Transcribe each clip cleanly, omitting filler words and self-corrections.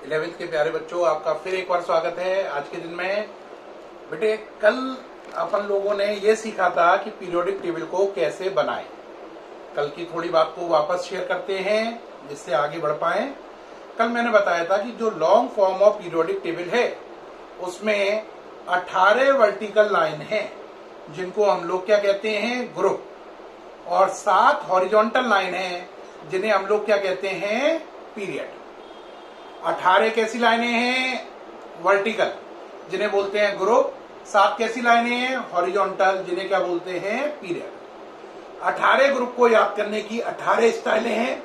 11वीं के प्यारे बच्चों, आपका फिर एक बार स्वागत है आज के दिन में। बेटे, कल अपन लोगों ने ये सीखा था कि पीरियोडिक टेबल को कैसे बनाएं। कल की थोड़ी बात को वापस शेयर करते हैं जिससे आगे बढ़ पाए। कल मैंने बताया था कि जो long form of periodic table है उसमें 18 वर्टिकल लाइन है जिनको हम लोग क्या कहते हैं, ग्रुप, और 7 हॉरिजॉन्टल लाइन है जिन्हें हम लोग क्या कहते हैं, पीरियड। 18 कैसी लाइनें हैं, वर्टिकल, जिन्हें बोलते हैं ग्रुप। 7 कैसी लाइनें हैं, हॉरिजॉन्टल, जिन्हें क्या बोलते हैं, पीरियड। 18 ग्रुप को याद करने की 18 स्टाइलें हैं।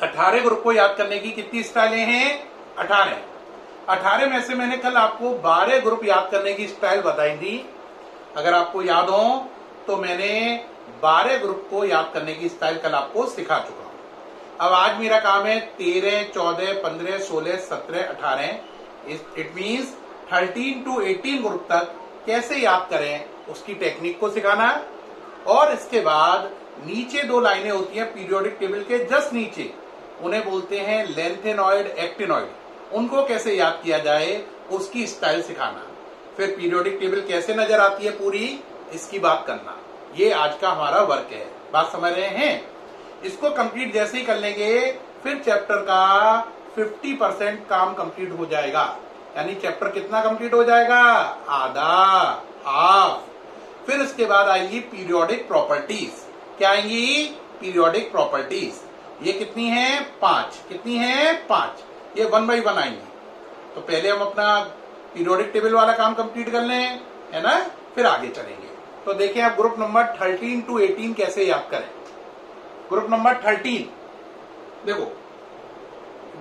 18 ग्रुप को याद करने की कितनी स्टाइलें हैं, 18। 18 में से मैंने कल आपको 12 ग्रुप याद करने की स्टाइल बताई थी। अगर आपको याद हो तो मैंने 12 ग्रुप को याद करने की स्टाइल कल आपको सिखा चुका हूं। अब आज मेरा काम है 13, 14, 15, 16, 17, 18, इट मीन्स 13 to 18 ग्रुप तक कैसे याद करें उसकी टेक्निक को सिखाना। और इसके बाद नीचे 2 लाइनें होती हैं पीरियोडिक टेबल के जस्ट नीचे, उन्हें बोलते हैं लेंथेनॉइड, एक्टिनॉइड। उनको कैसे याद किया जाए उसकी स्टाइल सिखाना। फिर पीरियोडिक टेबल कैसे नजर आती है पूरी, इसकी बात करना। ये आज का हमारा वर्क है। बात समझ रहे हैं? इसको कंप्लीट जैसे ही कर लेंगे फिर चैप्टर का 50% काम कंप्लीट हो जाएगा। यानी चैप्टर कितना कंप्लीट हो जाएगा, आधा, हाफ। फिर इसके बाद आएगी पीरियोडिक प्रॉपर्टीज। क्या आएंगी, पीरियोडिक प्रॉपर्टीज। ये कितनी है, 5। कितनी है, 5। ये 1 by 1 आएंगी। तो पहले हम अपना पीरियोडिक टेबल वाला काम कंप्लीट कर लें, है ना, फिर आगे चलेंगे। तो देखिए आप ग्रुप नंबर 13 to 18 कैसे याद करें। ग्रुप नंबर 13 देखो,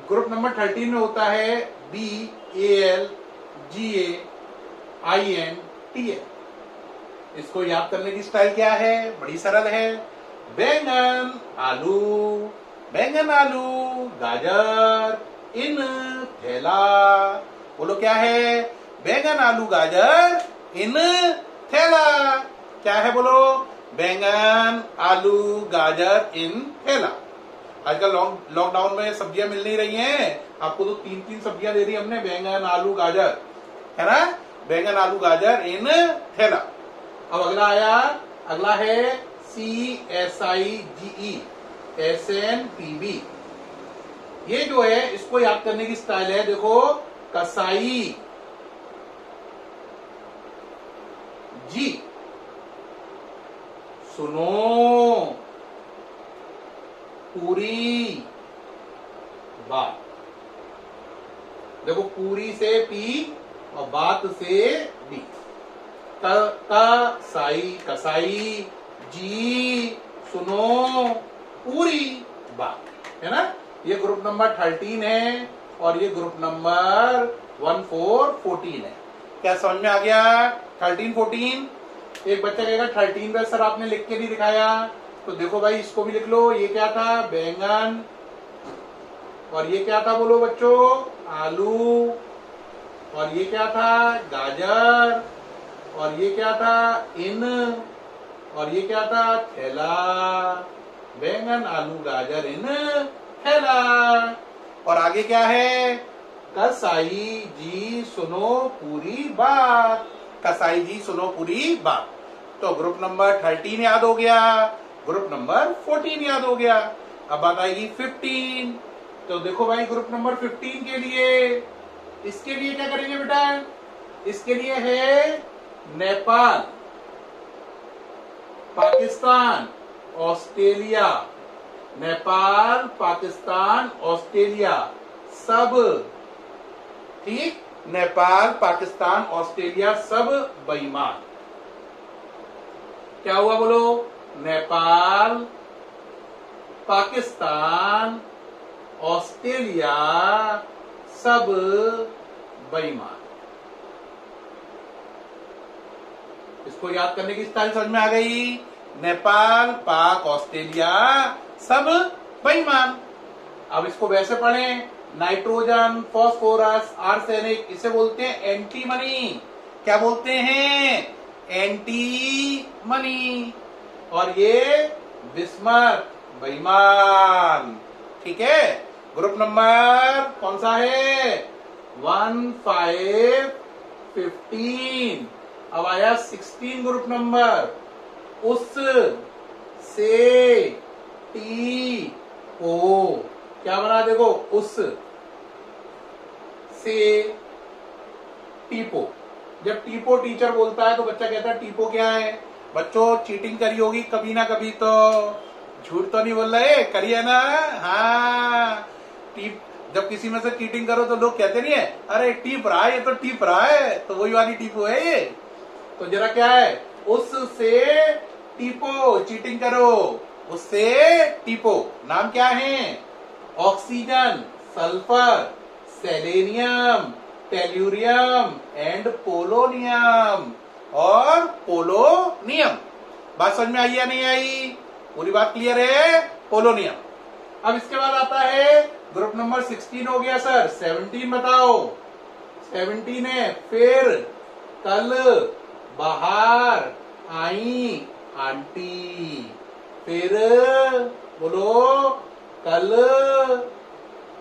ग्रुप नंबर 13 में होता है BAL GA IN TL। इसको याद करने की स्टाइल क्या है, बड़ी सरल है। बैंगन आलू, बैंगन आलू गाजर इन थैला। बोलो क्या है, बैंगन आलू गाजर इन थैला। क्या है, बोलो, बैंगन आलू गाजर इन थैला। आजकल लॉकडाउन में सब्जियां मिल नहीं रही हैं, आपको तो 3-3 सब्जियां दे दी हमने, बैंगन आलू गाजर, है ना, बैंगन आलू गाजर इन थैला। अब अगला आया, अगला है CSIGE SNPB। ये जो है इसको याद करने की स्टाइल है, देखो, कसाई जी, सुनो, पूरी बात। देखो, पूरी से पी और बात से बी। कसाई, कसाई जी, सुनो, पूरी बात, है ना। ये ग्रुप नंबर 13 है और ये ग्रुप नंबर 14 है। क्या समझ में आ गया, 13, 14। एक बच्चा कहेगा 13 पे सर आपने लिख के नहीं दिखाया, तो देखो भाई इसको भी लिख लो। ये क्या था, बैंगन, और ये क्या था, बोलो बच्चों, आलू, और ये क्या था, गाजर, और ये क्या था, इन, और ये क्या था, थैला। बैंगन आलू गाजर इन थैला। और आगे क्या है, कसाई जी सुनो पूरी बात। कसाई जी सुनो पूरी बात। तो ग्रुप नंबर 13 याद हो गया, ग्रुप नंबर 14 याद हो गया। अब बात आएगी 15। तो देखो भाई, ग्रुप नंबर 15 के लिए, इसके लिए क्या करेंगे बेटा, इसके लिए है नेपाल, पाकिस्तान, ऑस्ट्रेलिया। नेपाल, पाकिस्तान, ऑस्ट्रेलिया सब, ठीक, नेपाल, पाकिस्तान, ऑस्ट्रेलिया सब बेईमान। क्या हुआ, बोलो, नेपाल, पाकिस्तान, ऑस्ट्रेलिया सब बेईमान। इसको याद करने की स्टाइल समझ में आ गई। नेपाल, पाक, ऑस्ट्रेलिया सब बेईमान। अब इसको वैसे पढ़ें, नाइट्रोजन, फास्फोरस, आर्सेनिक, इसे बोलते हैं एंटीमनी। क्या बोलते हैं, एंटीमनी। और ये बिस्मथ, बेईमान। ठीक है, ग्रुप नंबर कौन सा है? 1, 5, 15। अब आया 16 ग्रुप नंबर। उस से टी ओ क्या बना देखो, उस से टीपो। जब टीपो टीचर बोलता है तो बच्चा कहता है टीपो क्या है? बच्चों चीटिंग करी होगी कभी ना कभी तो, झूठ तो नहीं बोल रहे, करिए ना। हाँ, टीप जब किसी में से चीटिंग करो तो लोग कहते नहीं है अरे टीप रहा है, ये तो टीप रहा है, तो वही वाली टीपो है ये। तो जरा क्या है, उससे टीपो, चीटिंग करो उससे टीपो। नाम क्या है? Oxygen, sulphur, selenium, tellurium and polonium और पोलोनियम। बात समझ में आई या नहीं आई? पूरी बात क्लियर है? पोलोनियम। अब इसके बाद आता है ग्रुप नंबर 16 हो गया सर, 17 बताओ। 17 है, फिर कल बाहर आई आंटी। फिर बोलो, कल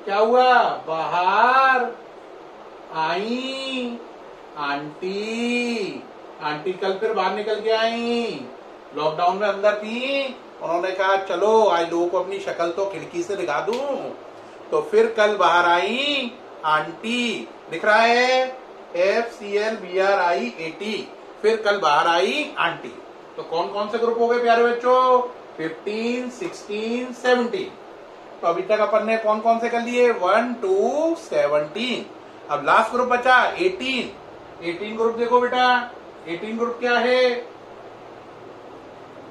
क्या हुआ? बाहर आई आंटी। आंटी कल फिर बाहर निकल के आई, लॉकडाउन में अंदर थी, उन्होंने कहा चलो आज लोगों को अपनी शक्ल तो खिड़की से दिखा दूं, तो फिर कल बाहर आई आंटी। दिख रहा है FCLBRIAT, फिर कल बाहर आई आंटी। तो कौन कौन से ग्रुप हो गए प्यारे बच्चों? 15, 16, 17। तो अभी तक अपन ने कौन कौन से कर लिए? 1 to 17। अब लास्ट ग्रुप बचा 18। 18 ग्रुप देखो बेटा, 18 ग्रुप क्या है?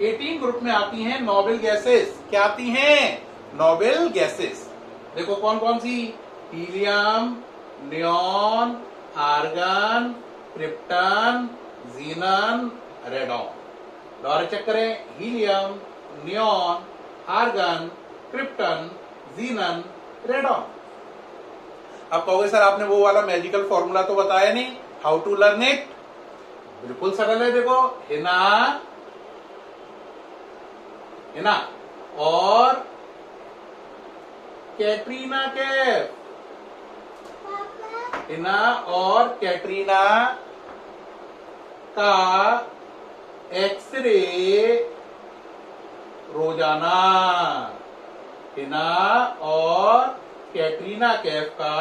18 ग्रुप में आती हैं नोबेल गैसेस। क्या आती हैं? Noble gases. देखो कौन कौन सी? Helium, neon, argon, krypton, xenon, radon. दोबारा चेक करें, helium, neon, argon, krypton, xenon, radon. अब कहोगे सर आपने वो वाला मैजिकल फॉर्मूला तो बताया नहीं, हाउ टू लर्न इट? बिल्कुल सरल है, देखो हिना, हिना और कैटरीना कैफ। हिना और कैटरीना का एक्सरे रोजाना। हिना और कैटरीना कैफ का,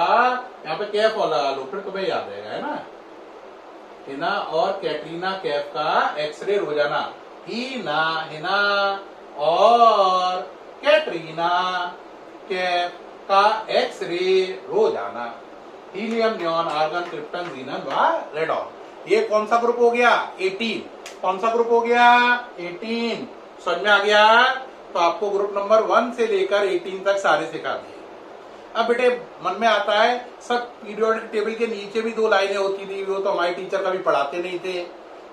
यहाँ पे कैफ और लगा लो फिर तुम्हें याद रहेगा, है ना। हिना और कैटरीना कैफ का एक्सरे रोजाना। हिना और कैटरीना कैफ का एक्सरे रोजाना। हीलियम, नियॉन, आर्गन, क्रिप्टन, जीनन व रेडॉन। ये कौन सा ग्रुप हो गया? 18। कौन सा ग्रुप हो गया? 18। समझ में आ गया? तो आपको ग्रुप नंबर 1 से लेकर 18 तक सारे सिखा दिए। अब बेटे मन में आता है सब पीरियोडिक टेबल के नीचे भी 2 लाइनें होती थी, वो तो हमारे टीचर कभी पढ़ाते नहीं थे,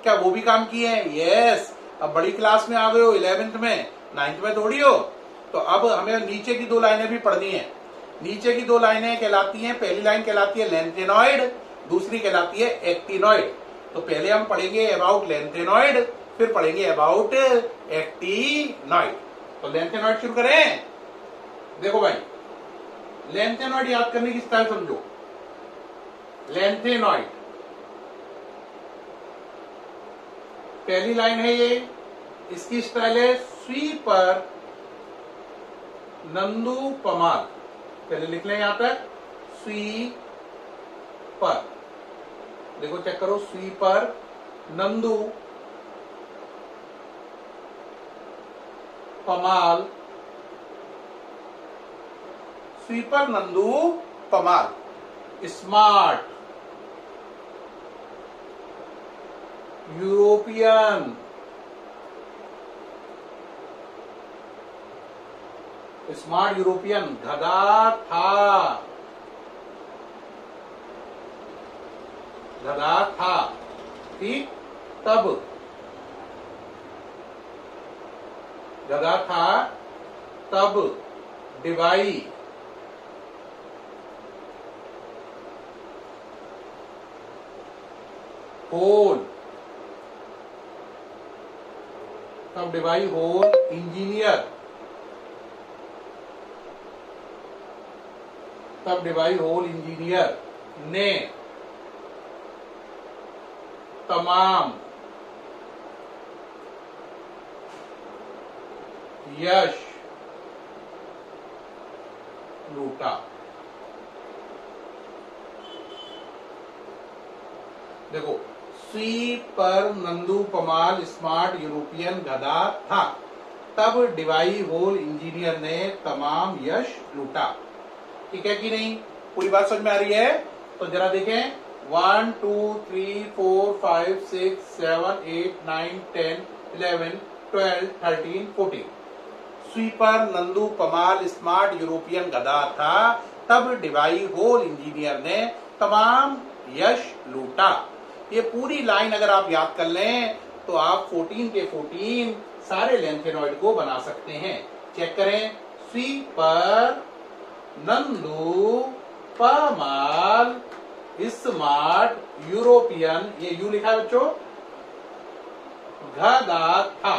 क्या वो भी काम किए हैं? यस। अब बड़ी क्लास में आ गए हो, 11th में, 9th में थोड़ी हो, तो अब हमें नीचे की 2 लाइनें भी पढ़नी है। नीचे की 2 लाइनें कहलाती हैं, पहली लाइन कहलाती है लेंथेनॉइड, दूसरी कहलाती है एक्टिनॉइड। तो पहले हम पढ़ेंगे अबाउट लेंथेनॉइड, फिर पढ़ेंगे अबाउट एक्टिनॉइड। तो लेंथेनॉइड शुरू करें। देखो भाई, लेंथेनॉइड याद करने की स्टाइल समझो। लेंथेनॉइड, पहली लाइन है ये, इसकी स्टाइल है स्वीपर नंदू पमाल। पहले लिख लें यहां तक, स्वीपर। देखो चेक करो, sweeper Nandu Pamal. Sweeper Nandu Pamal. Smart European. Smart European, गधा था, गधा था, ठीक। तब गधा था, तब डिवाई, होल, तब डिवाई होल, इंजीनियर, तब डिवाई होल इंजीनियर ने तमाम यश लूटा। देखो, सुई पर नंदू पमाल स्मार्ट यूरोपियन गधा था, तब डिवाई होल इंजीनियर ने तमाम यश लूटा। ठीक है कि नहीं? पूरी बात समझ में आ रही है? तो जरा देखें, 1 2 3 4 5 6 7 8 9 10 11 12 13 14। Sweeper Nandu Pamal smart European गधा था, तब डिवाई होल इंजीनियर ने तमाम यश लूटा। ये पूरी लाइन अगर आप याद कर लें तो आप 14 के 14 सारे लेंथेनॉइड को बना सकते हैं। चेक करें, sweeper Nandu Pamal smart European, ये यू लिखा है बच्चों, गधा था,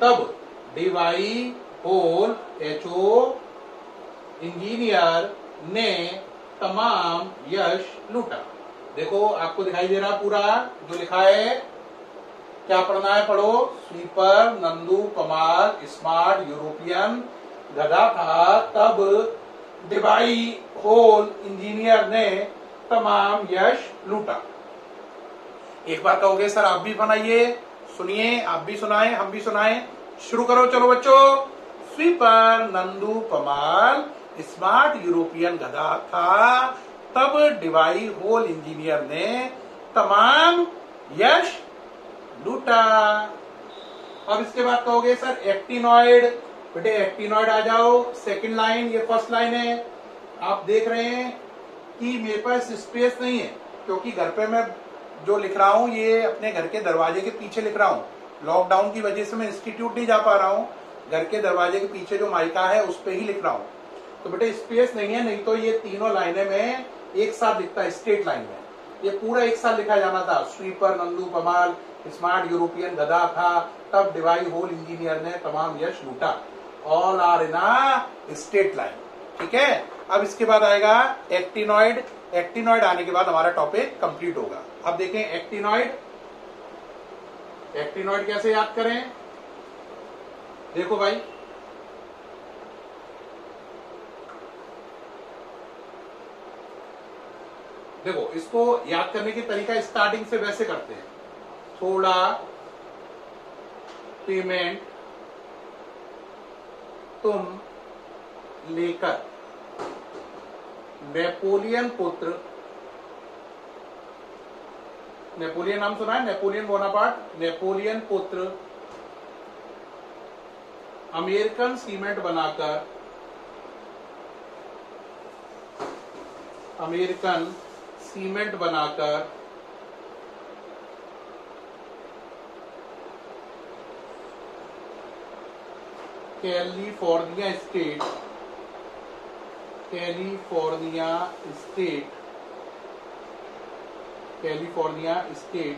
तब डिवाई होल HO इंजीनियर ने तमाम यश लूटा। देखो, आपको दिखाई दे रहा पूरा जो लिखा है, क्या पढ़ना है? पढ़ो, sweeper Nandu Pamal smart European गधा था, तब डिवाई होल इंजीनियर ने तमाम यश लूटा। एक बार कहोगे सर आप भी बनाइए, सुनिए, आप भी सुनाएं, हम भी सुनाएं। शुरू करो, चलो बच्चों। Sweeper Nandu Pamal smart European गधा था, तब डिवाई होल इंजीनियर ने तमाम यश लूटा। अब इसके बाद कहोगे सर एक्टिनॉइड, बेटे एक्टिनॉइड आ जाओ। सेकंड लाइन, ये फर्स्ट लाइन है। आप देख रहे हैं कि मेरे पास स्पेस नहीं है, क्योंकि घर पे मैं जो लिख रहा हूं ये अपने घर के दरवाजे के पीछे लिख रहा हूं। लॉकडाउन की वजह से मैं इंस्टीट्यूट नहीं जा पा रहा हूं, घर के दरवाजे के पीछे जो माइका है उस पे ही लिख रहा हूं। तो बेटे स्पेस नहीं है, नहीं तो ये तीनों लाइनें में एक साथ लिखता है, स्ट्रेट लाइन में ये पूरा एक साथ लिखा जाना था। Sweeper Nandu Pamal smart European गधा था, तब डिवाई होल इंजीनियर ने तमाम यश लूटा। All are in a straight line. ठीक है, अब इसके बाद आएगा एक्टिनॉइड। एक्टिनॉइड आने के बाद हमारा टॉपिक कंप्लीट होगा। अब देखें एक्टिनॉइड, एक्टिनॉइड कैसे याद करें? देखो भाई, देखो इसको याद करने की तरीका स्टार्टिंग से वैसे करते हैं। थोड़ा पेमेंट तुम लेकर नेपोलियन पुत्र, नेपोलियन नाम सुना है? Napoleon Bonaparte. नेपोलियन पुत्र अमेरिकन सीमेंट बनाकर, अमेरिकन सीमेंट बनाकर California state, California state, California state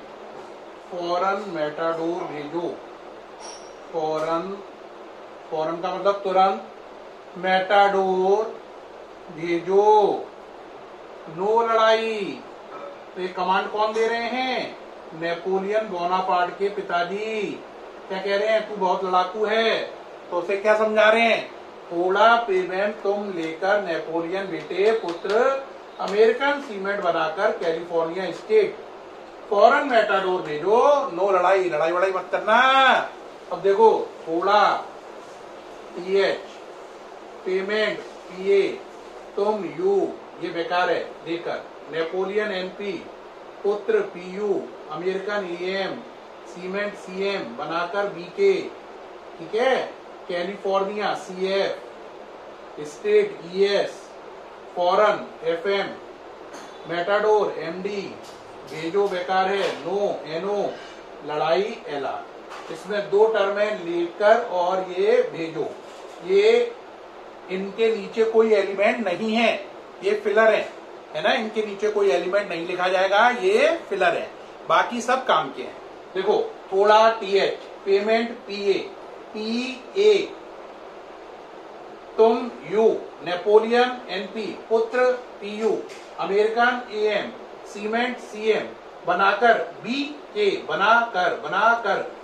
फॉरन मेटाडोर भेजो। फॉरन, फॉरन का मतलब तुरंत, मेटाडोर भेजो। नो लड़ाई। तो ये कमांड कौन दे रहे हैं? नेपोलियन बोनापार्ट के पिताजी। क्या कह रहे हैं? तू बहुत लड़ाकू है, तो उसे क्या समझा रहे हैं? थोड़ा पेमेंट तुम लेकर नेपोलियन बेटे पुत्र अमेरिकन सीमेंट बनाकर कैलिफोर्निया स्टेट फॉरन मेटाडोर भेजो। नो लड़ाई, लड़ाई वड़ाई मत करना। अब देखो, थोड़ा PH, पेमेंट PA, तुम U, ये बेकार है देकर, नेपोलियन NP, पुत्र PU, American EM, cement CM बनाकर BK। ठीक है, कैलिफोर्निया CF, स्टेट ES, फॉरन FM, मेटाडोर MD, भेजो बेकार है नो NO, लड़ाई LR। इसमें दो टर्में लेकर और ये भेजो, ये इनके नीचे कोई एलिमेंट नहीं है, ये फिलर है ना? इनके नीचे कोई एलिमेंट नहीं लिखा जाएगा, ये फिलर है, बाकी सब काम के हैं। देखो, थोड़ा TH, पेमेंट PA, PA, तुम U, नेपोलियन NP, पुत्र PU, American AM, cement CM, बनाकर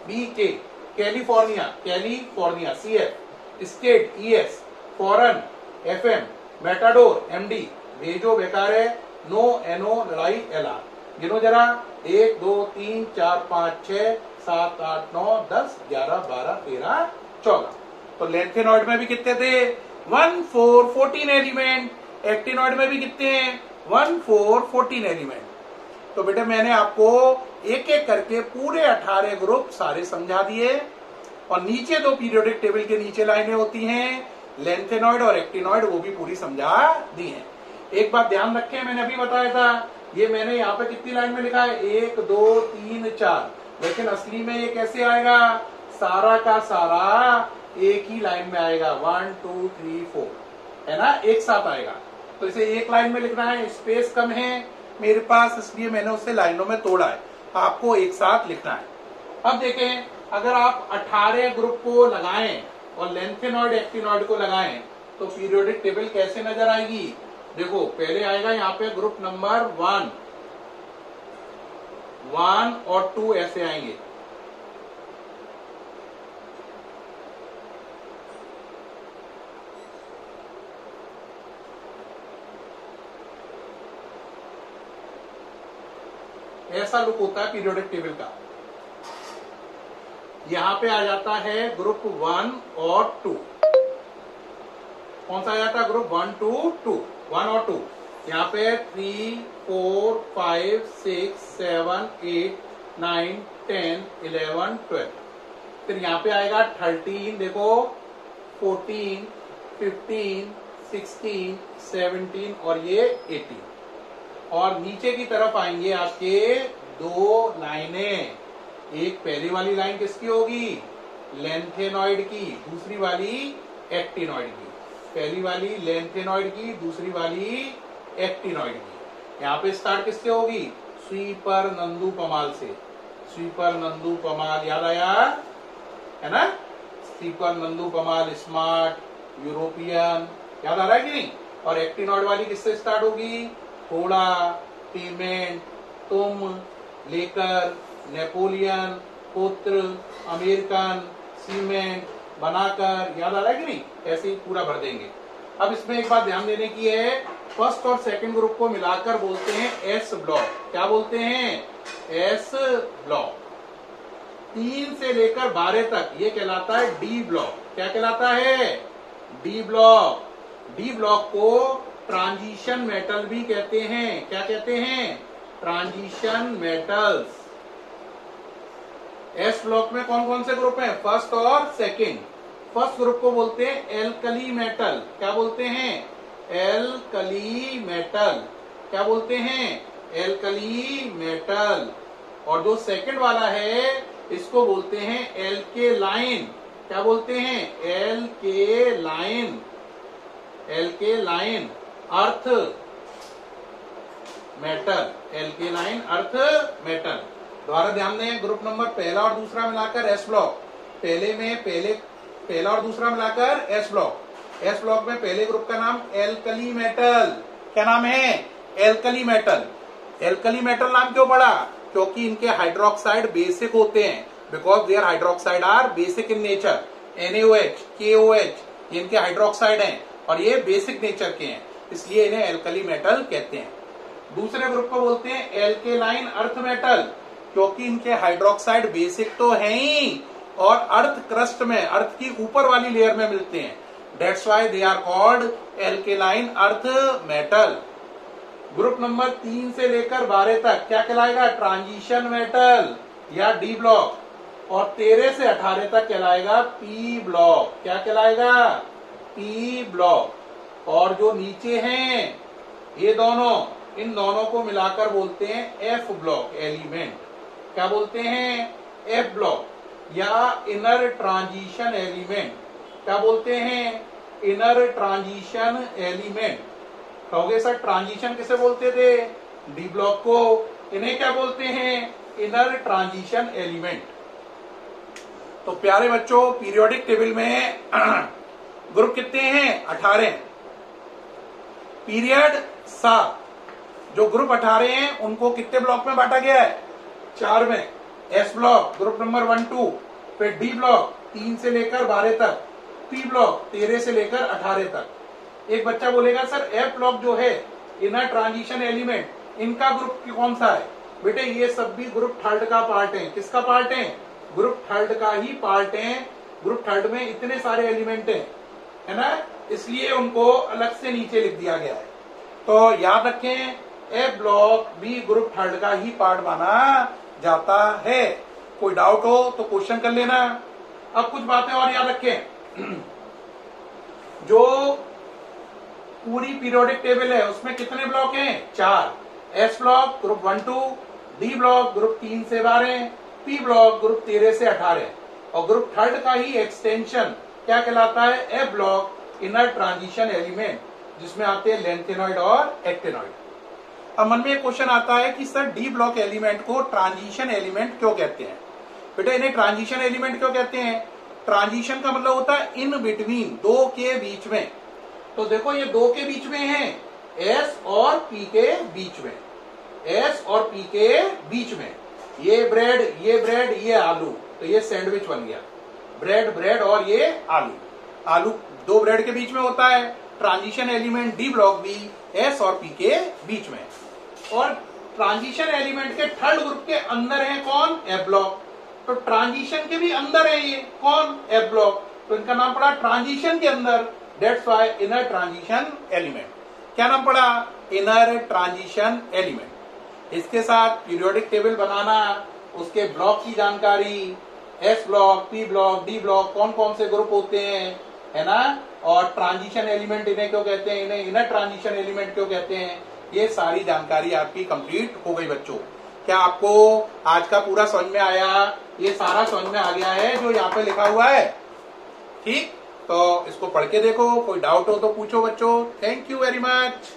BK, California CF, state ES, फॉरन FM, मेटाडोर MD, भेजो बेकार है नो NO, लड़ाई LR। गिनो जरा 1 2 3 4 5 6 7 8 9 10 11 12 13 14। तो लेंथेनॉइड में भी कितने थे 1 4 14 एलिमेंट। एक्टिनॉइड में भी कितने हैं 1 4 14 एलिमेंट। तो बेटे मैंने आपको एक एक करके पूरे 18 ग्रुप सारे समझा दिए और नीचे दो पीरियोडिक टेबल के नीचे लाइनें होती हैं लेंथेनॉइड और एक्टिनॉइड, वो भी पूरी समझा दी है। एक बात ध्यान रखें, मैंने अभी बताया था ये मैंने यहाँ पे कितनी लाइन में लिखा है 1 2 3 4, लेकिन असली में ये कैसे आएगा सारा का सारा एक ही लाइन में आएगा 1 2 3 4 है ना, एक साथ आएगा। तो इसे एक लाइन में लिखना है, स्पेस कम है मेरे पास इसलिए मैंने उसे लाइनों में तोड़ा है, आपको एक साथ लिखना है। अब देखें अगर आप 18 ग्रुप को लगाएं और लेंथेनॉइड एक्टिनॉइड को लगाएं तो पीरियोडिक टेबल कैसे नजर आएगी। देखो पहले आएगा यहाँ पे ग्रुप नंबर 1 और 2 ऐसे आएंगे। ऐसा लुक होता है पीरियोडिक टेबल का। यहां पे आ जाता है ग्रुप 1 और 2। कौन सा आ जाता है ग्रुप 1 और 2। यहाँ पे 3 4 5 6 7 8 9 10 11 12। फिर यहाँ पे आएगा 13, देखो 14 15 16 17 और ये 18। और नीचे की तरफ आएंगे आपके दो लाइनें, एक पहली वाली लाइन किसकी होगी लेंथेनॉइड की, दूसरी वाली एक्टिनॉइड की। पहली वाली लेंथेनॉइड की, दूसरी वाली एक्टिनॉइड की। यहाँ पे स्टार्ट किससे होगी स्वीपर नंदू पमाल से। स्वीपर नंदू पमाल याद आया है ना, sweeper Nandu Pamal smart European याद आ रहा है कि नहीं। और एक्टिनॉइड वाली किससे स्टार्ट होगी थोड़ा, पेमेंट, तुम, लेकर, नेपोलियन, पुत्र, अमेरिकन, सीमेंट, बनाकर याद आ रहा है कि नहीं। ऐसे ही पूरा भर देंगे। अब इसमें एक बात ध्यान देने की है, फर्स्ट और सेकंड ग्रुप को मिलाकर बोलते हैं एस ब्लॉक। क्या बोलते हैं एस ब्लॉक। 3 से लेकर 12 तक ये कहलाता है डी ब्लॉक। क्या कहलाता है डी ब्लॉक। डी ब्लॉक को ट्रांजिशन मेटल भी कहते हैं। क्या कहते हैं ट्रांजिशन मेटल्स। एस ब्लॉक में कौन कौन से ग्रुप हैं फर्स्ट और सेकंड। फर्स्ट ग्रुप को बोलते हैं एल्कली मेटल। क्या बोलते हैं एल्कली मेटल। क्या बोलते हैं एल्कली मेटल। और जो सेकंड वाला है इसको बोलते हैं एल्केलाइन। क्या बोलते हैं alkaline. Alkaline earth metal. Alkaline earth metal. दोबारा ध्यान दें, ग्रुप नंबर पहला और दूसरा मिलाकर एस ब्लॉक। पहला और दूसरा मिलाकर एस ब्लॉक। एस ब्लॉक में पहले ग्रुप का नाम एल्कली मेटल। क्या नाम है एल्कली मेटल। एल्कली मेटल नाम क्यों पड़ा क्योंकि इनके हाइड्रोक्साइड बेसिक होते हैं, because their hydroxide are basic in nature. NaOH KOH इनके हाइड्रोक्साइड हैं और ये बेसिक नेचर के हैं, इसलिए इन्हें एल्कली मेटल कहते हैं। दूसरे ग्रुप को बोलते हैं एल्केलाइन अर्थ मेटल, क्योंकि इनके हाइड्रोक्साइड बेसिक तो हैं ही और अर्थ क्रस्ट में, अर्थ की ऊपर वाली लेयर में मिलते हैं। That's why they are called alkaline earth metal. Group number 3 से लेकर 12 तक क्या कहलाएगा ट्रांजिशन मेटल या डी ब्लॉक। और 13 से 18 तक कहलाएगा पी ब्लॉक। क्या कहलाएगा पी ब्लॉक। और जो नीचे हैं ये दोनों, इन दोनों को मिलाकर बोलते हैं एफ ब्लॉक एलिमेंट। क्या बोलते हैं एफ ब्लॉक या इनर ट्रांजिशन एलिमेंट। क्या बोलते हैं इनर ट्रांजिशन एलिमेंट। कहोगे सर ट्रांजिशन किसे बोलते थे डी ब्लॉक को, इन्हें क्या बोलते हैं इनर ट्रांजिशन एलिमेंट। तो प्यारे बच्चों पीरियोडिक टेबल में ग्रुप कितने हैं 18। पीरियड 7, जो ग्रुप 18 हैं उनको कितने ब्लॉक में बांटा गया है? 4 में। एस ब्लॉक ग्रुप नंबर 1 2, फिर डी ब्लॉक 3 से लेकर 12 तक, पी ब्लॉक 13 से लेकर 18 तक। एक बच्चा बोलेगा सर एफ ब्लॉक जो है इनर ट्रांजिशन एलिमेंट, इनका ग्रुप कौन सा है? बेटे ये सब भी ग्रुप थर्ड का पार्ट है। किसका पार्ट है? ग्रुप थर्ड का ही पार्ट है। ग्रुप थर्ड में इतने सारे एलिमेंट हैं, है ना, इसलिए उनको अलग से नीचे लिख दिया गया है। तो याद रखें ए ब्लॉक भी ग्रुप थर्ड का ही पार्ट माना जाता है। कोई डाउट हो तो क्वेश्चन कर लेना। अब कुछ बातें और याद रखें। जो पूरी पीरियोडिक टेबल है उसमें कितने ब्लॉक हैं? 4। S block group 1 2, D block group 3 से 12, पी ब्लॉक ग्रुप 13 से 18, और ग्रुप थर्ड का ही एक्सटेंशन क्या कहलाता है? ए ब्लॉक इनर ट्रांजिशन एलिमेंट, जिसमें आते हैं लेंथेनॉइड और एक्टेनॉइड। अब मन में एक क्वेश्चन आता है कि सर डी ब्लॉक एलिमेंट को ट्रांजिशन एलिमेंट क्यों कहते हैं? बेटा इन्हें ट्रांजिशन एलिमेंट क्यों कहते हैं? ट्रांजिशन का मतलब होता है इन बिटवीन, दो के बीच में। तो देखो ये दो के बीच में है, एस और पी के बीच में, एस और पी के बीच में। ये ब्रेड, ये आलू, तो ये सैंडविच बन गया। ब्रेड ब्रेड और ये आलू, आलू दो ब्रेड के बीच में होता है। ट्रांजिशन एलिमेंट डी ब्लॉक भी एस और पी के बीच में। और ट्रांजिशन एलिमेंट के थर्ड ग्रुप के अंदर है कौन? F block. तो ट्रांजिशन के भी अंदर है ये कौन? F block. तो इनका नाम पड़ा ट्रांजिशन के अंदर, that's why inner transition element. क्या नाम पड़ा? Inner transition element. इसके साथ पीरियोडिक टेबल बनाना, उसके ब्लॉक की जानकारी, S block, P block, D block, कौन कौन से ग्रुप होते हैं, है ना, और ट्रांजिशन एलिमेंट इन्हें क्यों कहते हैं, इन्हें इनर ट्रांजिशन एलिमेंट क्यों कहते हैं, ये सारी जानकारी आपकी कंप्लीट हो गई बच्चों। क्या आपको आज का पूरा समझ में आया? ये सारा समझ में आ गया है जो यहाँ पे लिखा हुआ है? ठीक, तो इसको पढ़ के देखो, कोई डाउट हो तो पूछो बच्चों। Thank you very much.